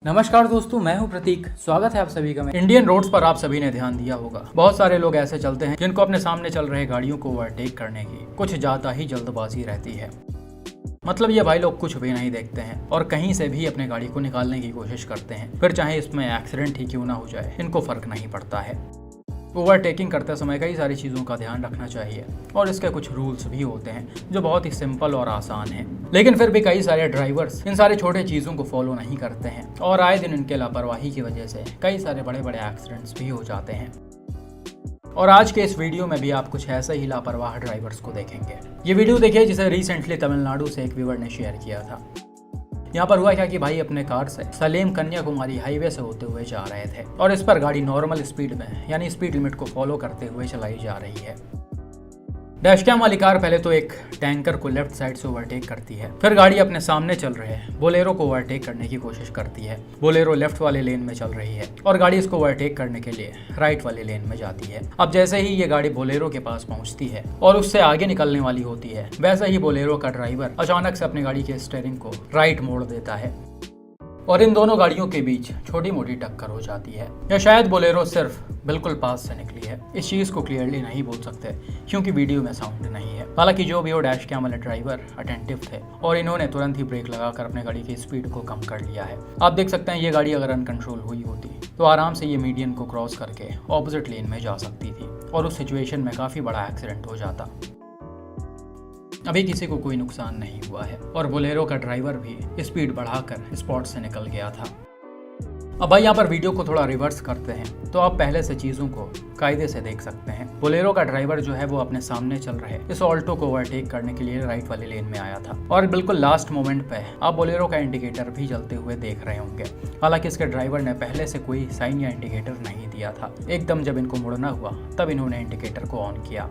नमस्कार दोस्तों, मैं हूं प्रतीक। स्वागत है आप सभी का। इंडियन रोड्स पर आप सभी ने ध्यान दिया होगा, बहुत सारे लोग ऐसे चलते हैं जिनको अपने सामने चल रहे गाड़ियों को ओवरटेक करने की कुछ ज्यादा ही जल्दबाजी रहती है। मतलब ये भाई लोग कुछ भी नहीं देखते हैं और कहीं से भी अपने गाड़ी को निकालने की कोशिश करते हैं, फिर चाहे इसमें एक्सीडेंट ही क्यों ना हो जाए, इनको फर्क नहीं पड़ता है। ओवरटेकिंग करते समय कई सारी चीज़ों का ध्यान रखना चाहिए और इसके कुछ रूल्स भी होते हैं जो बहुत ही सिंपल और आसान हैं। लेकिन फिर भी कई सारे ड्राइवर्स इन सारी छोटे चीज़ों को फॉलो नहीं करते हैं और आए दिन इनके लापरवाही की वजह से कई सारे बड़े बड़े एक्सीडेंट्स भी हो जाते हैं। और आज के इस वीडियो में भी आप कुछ ऐसे ही लापरवाह ड्राइवर्स को देखेंगे। ये वीडियो देखिए जिसे रिसेंटली तमिलनाडु से एक व्यूअर ने शेयर किया था। यहाँ पर हुआ क्या कि भाई अपने कार से सलेम कन्याकुमारी हाईवे से होते हुए जा रहे थे और इस पर गाड़ी नॉर्मल स्पीड में यानी स्पीड लिमिट को फॉलो करते हुए चलाई जा रही है। डैशकैम वाली कार पहले तो एक टैंकर को लेफ्ट साइड से ओवरटेक करती है, फिर गाड़ी अपने सामने चल रहे बोलेरो को ओवरटेक करने की कोशिश करती है। बोलेरो लेफ्ट वाले लेन में चल रही है और गाड़ी इसको ओवरटेक करने के लिए राइट वाले लेन में जाती है। अब जैसे ही ये गाड़ी बोलेरो के पास पहुंचती है और उससे आगे निकलने वाली होती है, वैसे ही बोलेरो का ड्राइवर अचानक से अपनी गाड़ी के स्टीयरिंग को राइट मोड़ देता है और इन दोनों गाड़ियों के बीच छोटी मोटी टक्कर हो जाती है, या शायद बोलेरो सिर्फ बिल्कुल पास से निकली है। इस चीज़ को क्लियरली नहीं बोल सकते क्योंकि वीडियो में साउंड नहीं है। हालांकि जो भी हो, डैश कैम वाले ड्राइवर अटेंटिव थे और इन्होंने तुरंत ही ब्रेक लगाकर अपने गाड़ी की स्पीड को कम कर लिया है। आप देख सकते हैं ये गाड़ी अगर अनकंट्रोल हुई होती तो आराम से ये मीडियन को क्रॉस करके ऑपोजिट लेन में जा सकती थी और उस सिचुएशन में काफ़ी बड़ा एक्सीडेंट हो जाता। अभी किसी को कोई नुकसान नहीं हुआ है और बोलेरो का ड्राइवर भी स्पीड बढ़ाकर स्पॉट से निकल गया था। अब भाई यहाँ पर वीडियो को थोड़ा रिवर्स करते हैं तो आप पहले से चीज़ों को कायदे से देख सकते हैं। बोलेरो का ड्राइवर जो है वो अपने सामने चल रहे इस ऑल्टो को ओवरटेक करने के लिए राइट वाले लेन में आया था और बिल्कुल लास्ट मोमेंट पे आप बोलेरो का इंडिकेटर भी जलते हुए देख रहे होंगे। हालांकि इसके ड्राइवर ने पहले से कोई साइन या इंडिकेटर नहीं दिया था। एकदम जब इनको मुड़ना हुआ तब इन्होंने इंडिकेटर को ऑन किया।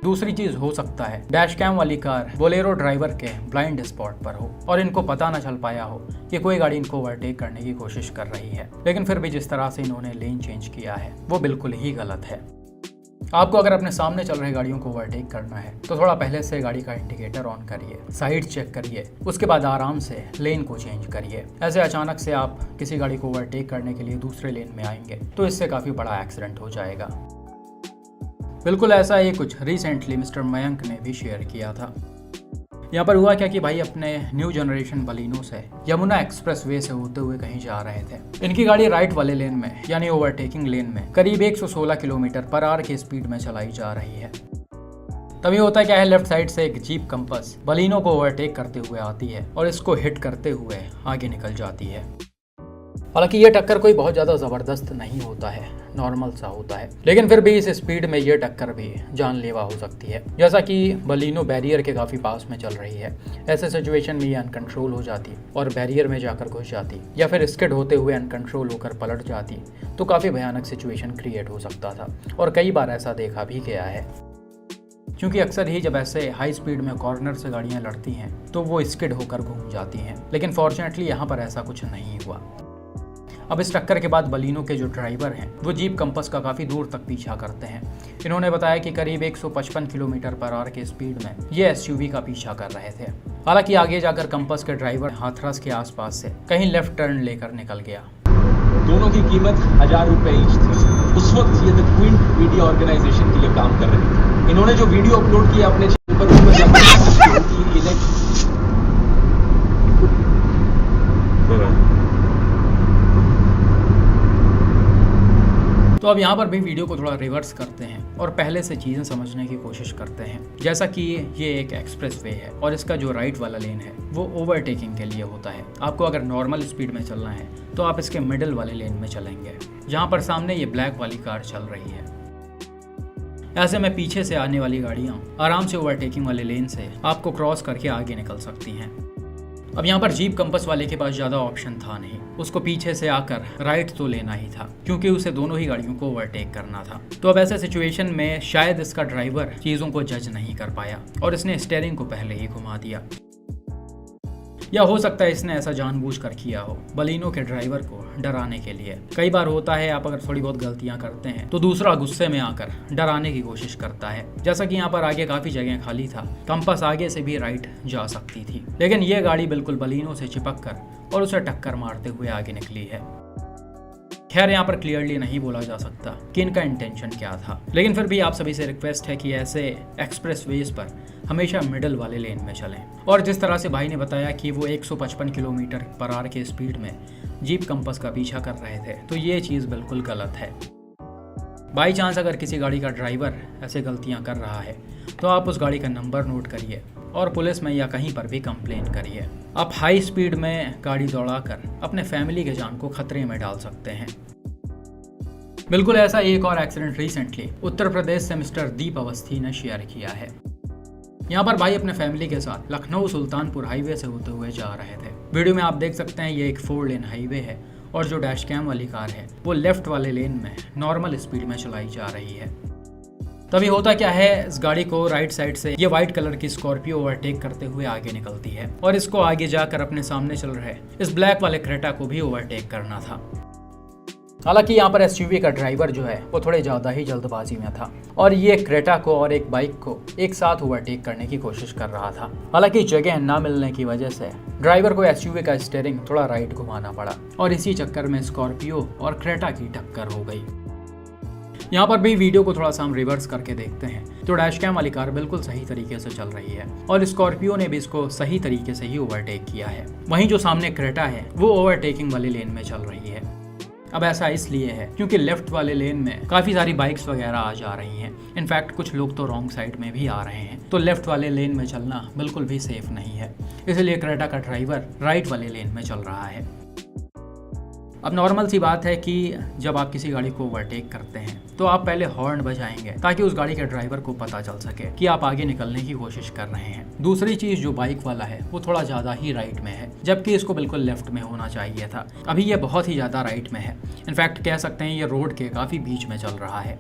दूसरी चीज हो सकता है डैश कैम वाली कार बोलेरो ड्राइवर के ब्लाइंड स्पॉट पर हो और इनको पता न चल पाया हो कि कोई गाड़ी इनको ओवरटेक करने की कोशिश कर रही है, लेकिन फिर भी जिस तरह से इन्होंने लेन चेंज किया है वो बिल्कुल ही गलत है। आपको अगर अपने सामने चल रही गाड़ियों को ओवरटेक करना है तो थोड़ा पहले से गाड़ी का इंडिकेटर ऑन करिए, साइड चेक करिए, उसके बाद आराम से लेन को चेंज करिए। ऐसे अचानक से आप किसी गाड़ी को ओवरटेक करने के लिए दूसरे लेन में आएंगे तो इससे काफी बड़ा एक्सीडेंट हो जाएगा। बिल्कुल ऐसा ही कुछ रिसेंटली मिस्टर मयंक ने भी शेयर किया था। यहाँ पर हुआ क्या कि भाई अपने न्यू जनरेशन बलिनो से यमुना एक्सप्रेस वे से होते हुए कहीं जा रहे थे। इनकी गाड़ी राइट वाले लेन में यानी ओवरटेकिंग लेन में करीब 116 किलोमीटर पर आवर की स्पीड में चलाई जा रही है। तभी होता क्या है, लेफ्ट साइड से एक जीप कंपस बलिनो को ओवरटेक करते हुए आती है और इसको हिट करते हुए आगे निकल जाती है। हालांकि ये टक्कर कोई बहुत ज़्यादा ज़बरदस्त नहीं होता है, नॉर्मल सा होता है, लेकिन फिर भी इस स्पीड में ये टक्कर भी जानलेवा हो सकती है। जैसा कि बलिनो बैरियर के काफ़ी पास में चल रही है, ऐसे सिचुएशन में ये अनकंट्रोल हो जाती और बैरियर में जाकर घुस जाती या फिर स्किड होते हुए अनकंट्रोल होकर पलट जाती तो काफ़ी भयानक सिचुएशन क्रिएट हो सकता था और कई बार ऐसा देखा भी गया है। क्योंकि अक्सर ही जब ऐसे हाई स्पीड में कॉर्नर से गाड़ियाँ लड़ती हैं तो वो स्किड होकर घूम जाती हैं, लेकिन फॉर्चुनेटली यहाँ पर ऐसा कुछ नहीं हुआ। अब इस टक्कर के बाद बलिनो के जो ड्राइवर हैं वो जीप कंपस का काफ़ी दूर तक पीछा करते हैं। इन्होंने बताया कि करीब 155 किलोमीटर पर आवर के स्पीड में ये एसयूवी का पीछा कर रहे थे। हालांकि आगे जाकर कंपस के ड्राइवर हाथरस के आसपास से कहीं लेफ्ट टर्न लेकर निकल गया। दोनों की कीमत 1000 रुपए ईच थी। उस वक्त ये द क्वीन मीडिया ऑर्गेनाइजेशन के लिए काम कर रही थी। इन्होंने जो वीडियो अपलोड किया अपने चैनल पर तो अब यहाँ पर भी वीडियो को थोड़ा रिवर्स करते हैं और पहले से चीज़ें समझने की कोशिश करते हैं। जैसा कि ये एक एक्सप्रेस वे है और इसका जो राइट वाला लेन है वो ओवरटेकिंग के लिए होता है। आपको अगर नॉर्मल स्पीड में चलना है तो आप इसके मिडिल वाले लेन में चलेंगे, जहाँ पर सामने ये ब्लैक वाली कार चल रही है। ऐसे में पीछे से आने वाली गाड़ियाँ आराम से ओवरटेकिंग वाले लेन से आपको क्रॉस करके आगे निकल सकती हैं। अब यहाँ पर जीप कंपस वाले के पास ज़्यादा ऑप्शन था नहीं, उसको पीछे से आकर राइट तो लेना ही था क्योंकि उसे दोनों ही गाड़ियों को ओवरटेक करना था। तो अब ऐसे सिचुएशन में शायद इसका ड्राइवर चीज़ों को जज नहीं कर पाया और इसने स्टीयरिंग को पहले ही घुमा दिया। या हो सकता है इसने ऐसा जानबूझकर किया हो, बलिनो के ड्राइवर को डराने के लिए। कई बार होता है आप अगर थोड़ी बहुत गलतियां करते हैं तो दूसरा गुस्से में आकर डराने की कोशिश करता है। जैसा कि यहाँ पर आगे काफी जगह खाली था, कंपास आगे से भी राइट जा सकती थी, लेकिन ये गाड़ी बिल्कुल बलिनो से चिपक कर और उसे टक्कर मारते हुए आगे निकली है। खैर यहाँ पर क्लियरली नहीं बोला जा सकता कि इनका इंटेंशन क्या था, लेकिन फिर भी आप सभी से रिक्वेस्ट है कि ऐसे एक्सप्रेसवेज पर हमेशा मिडल वाले लेन में चलें। और जिस तरह से भाई ने बताया कि वो 155 किलोमीटर पर आवर के स्पीड में जीप कंपास का पीछा कर रहे थे, तो ये चीज़ बिल्कुल गलत है। बाई चांस अगर किसी गाड़ी का ड्राइवर ऐसे गलतियाँ कर रहा है तो आप उस गाड़ी का नंबर नोट करिए और पुलिस में या कहीं पर भी कंप्लेन करिए। आप हाई स्पीड में गाड़ी दौड़ाकर अपने फैमिली के जान को खतरे में डाल सकते हैं। बिल्कुल ऐसा एक और एक्सीडेंट रिसेंटली उत्तर प्रदेश से मिस्टर दीप अवस्थी ने शेयर किया है। यहाँ पर भाई अपने फैमिली के साथ लखनऊ सुल्तानपुर हाईवे से होते हुए जा रहे थे। वीडियो में आप देख सकते हैं ये एक 4 लेन हाईवे है और जो डैश कैम वाली कार है वो लेफ्ट वाले लेन में नॉर्मल स्पीड में चलाई जा रही है। तभी होता क्या है, इस गाड़ी को राइट साइड से ये व्हाइट कलर की स्कॉर्पियो ओवरटेक करते हुए आगे निकलती है और इसको आगे जाकर अपने सामने चल रहे इस ब्लैक वाले क्रेटा को भी ओवरटेक करना था। हालांकि यहाँ पर एसयूवी का ड्राइवर जो है वो थोड़े ज्यादा ही जल्दबाजी में था और ये क्रेटा को और एक बाइक को एक साथ ओवरटेक करने की कोशिश कर रहा था। हालांकि जगह न मिलने की वजह से ड्राइवर को एसयूवी का स्टीयरिंग थोड़ा राइट घुमाना पड़ा और इसी चक्कर में स्कॉर्पियो और क्रेटा की टक्कर हो गई। यहाँ पर भी वीडियो को थोड़ा सा हम रिवर्स करके देखते हैं तो डैश कैम वाली कार बिल्कुल सही तरीके से चल रही है और स्कॉर्पियो ने भी इसको सही तरीके से ही ओवरटेक किया है। वहीं जो सामने क्रेटा है वो ओवरटेकिंग वाली लेन में चल रही है। अब ऐसा इसलिए है क्योंकि लेफ्ट वाले लेन में काफी सारी बाइक्स वगैरह आ जा रही हैं। इनफैक्ट कुछ लोग तो रॉन्ग साइड में भी आ रहे हैं, तो लेफ्ट वाले लेन में चलना बिल्कुल भी सेफ नहीं है। इसलिए क्रेटा का ड्राइवर राइट वाले लेन में चल रहा है। अब नॉर्मल सी बात है कि जब आप किसी गाड़ी को ओवरटेक करते हैं तो आप पहले हॉर्न बजाएंगे ताकि उस गाड़ी के ड्राइवर को पता चल सके कि आप आगे निकलने की कोशिश कर रहे हैं। दूसरी चीज, जो बाइक वाला है वो थोड़ा ज्यादा ही राइट में है, जबकि इसको बिल्कुल लेफ्ट में होना चाहिए था। अभी ये बहुत ही ज्यादा राइट में है। इनफैक्ट कह सकते हैं ये रोड के काफी बीच में चल रहा है।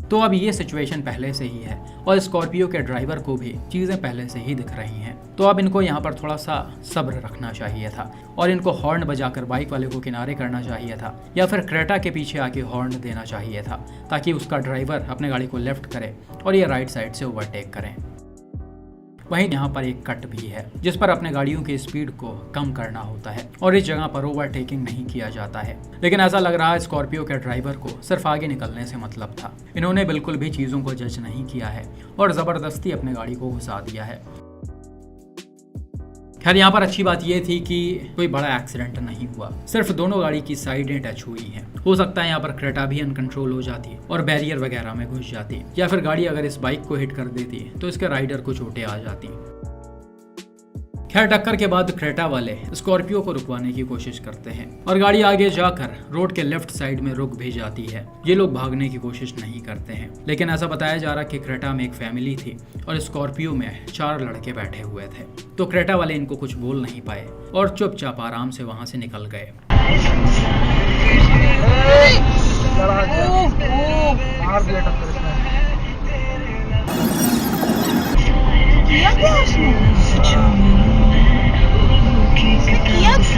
तो अब ये सिचुएशन पहले से ही है और स्कॉर्पियो के ड्राइवर को भी चीज़ें पहले से ही दिख रही हैं, तो अब इनको यहाँ पर थोड़ा सा सब्र रखना चाहिए था और इनको हॉर्न बजाकर बाइक वाले को किनारे करना चाहिए था या फिर क्रेटा के पीछे आके हॉर्न देना चाहिए था ताकि उसका ड्राइवर अपने गाड़ी को लेफ्ट करे और ये राइट साइड से ओवरटेक करें। वहीं यहाँ पर एक कट भी है जिस पर अपने गाड़ियों की स्पीड को कम करना होता है और इस जगह पर ओवरटेकिंग नहीं किया जाता है। लेकिन ऐसा लग रहा है स्कॉर्पियो के ड्राइवर को सिर्फ आगे निकलने से मतलब था। इन्होंने बिल्कुल भी चीज़ों को जज नहीं किया है और ज़बरदस्ती अपने गाड़ी को घुसा दिया है। खैर यहाँ पर अच्छी बात यह थी कि कोई बड़ा एक्सीडेंट नहीं हुआ, सिर्फ दोनों गाड़ी की साइडें टच हुई हैं। हो सकता है यहाँ पर क्रेटा भी अनकंट्रोल हो जाती और बैरियर वगैरह में घुस जाती, या फिर गाड़ी अगर इस बाइक को हिट कर देती तो इसके राइडर को चोटें आ जाती। खैर टक्कर के बाद क्रेटा वाले स्कॉर्पियो को रुकवाने की कोशिश करते हैं और गाड़ी आगे जाकर रोड के लेफ्ट साइड में रुक भी जाती है। ये लोग भागने की कोशिश नहीं करते हैं, लेकिन ऐसा बताया जा रहा कि क्रेटा में एक फैमिली थी और स्कॉर्पियो में 4 लड़के बैठे हुए थे, तो क्रेटा वाले इनको कुछ बोल नहीं पाए और चुपचाप आराम से वहां से निकल गए।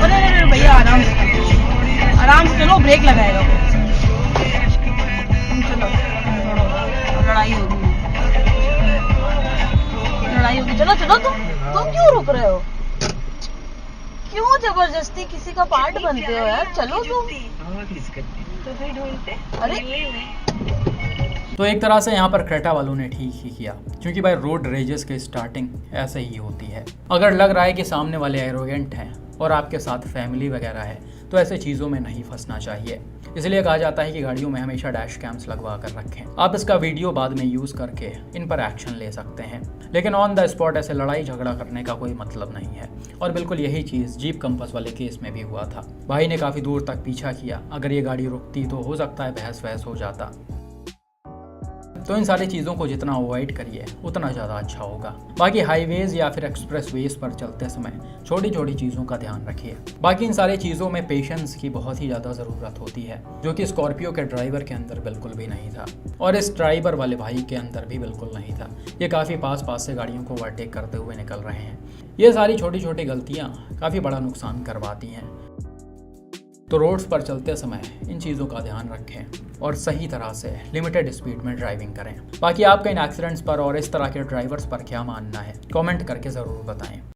अरे भैया आराम से चलो, ब्रेक लगाएगा वो। चलो लड़ाई होगी चलो चलो। तुम क्यों रुक रहे हो? क्यों जबरदस्ती किसी का पार्ट बनते हो यार? चलो तुम तो फिर ढूंढते। अरे तो एक तरह से यहाँ पर क्रेटा वालों ने ठीक ही किया, क्योंकि भाई रोड रेजेस की स्टार्टिंग ऐसे ही होती है। अगर लग रहा है कि सामने वाले एरोगेंट हैं और आपके साथ फैमिली वगैरह है तो ऐसे चीज़ों में नहीं फंसना चाहिए। इसलिए कहा जाता है कि गाड़ियों में हमेशा डैश कैम्स लगवा कर रखें। आप इसका वीडियो बाद में यूज़ करके इन पर एक्शन ले सकते हैं, लेकिन ऑन द स्पॉट ऐसे लड़ाई झगड़ा करने का कोई मतलब नहीं है। और बिल्कुल यही चीज़ जीप कंपास वाले केस में भी हुआ था। भाई ने काफ़ी दूर तक पीछा किया, अगर ये गाड़ी रुकती तो हो सकता है बहस वहस हो जाता। तो इन सारी चीज़ों को जितना अवॉइड करिए उतना ज़्यादा अच्छा होगा। बाकी हाईवेज या फिर एक्सप्रेसवेज पर चलते समय छोटी छोटी चीज़ों का ध्यान रखिए। बाकी इन सारी चीज़ों में पेशेंस की बहुत ही ज़्यादा ज़रूरत होती है, जो कि स्कॉर्पियो के ड्राइवर के अंदर बिल्कुल भी नहीं था और इस ड्राइवर वाले भाई के अंदर भी बिल्कुल नहीं था। ये काफ़ी पास से गाड़ियों को ओवरटेक करते हुए निकल रहे हैं। ये सारी छोटी छोटी गलतियाँ काफ़ी बड़ा नुकसान करवाती हैं। तो रोड्स पर चलते समय इन चीज़ों का ध्यान रखें और सही तरह से लिमिटेड स्पीड में ड्राइविंग करें। बाकी आपका इन एक्सीडेंट्स पर और इस तरह के ड्राइवर्स पर क्या मानना है, कमेंट करके ज़रूर बताएं।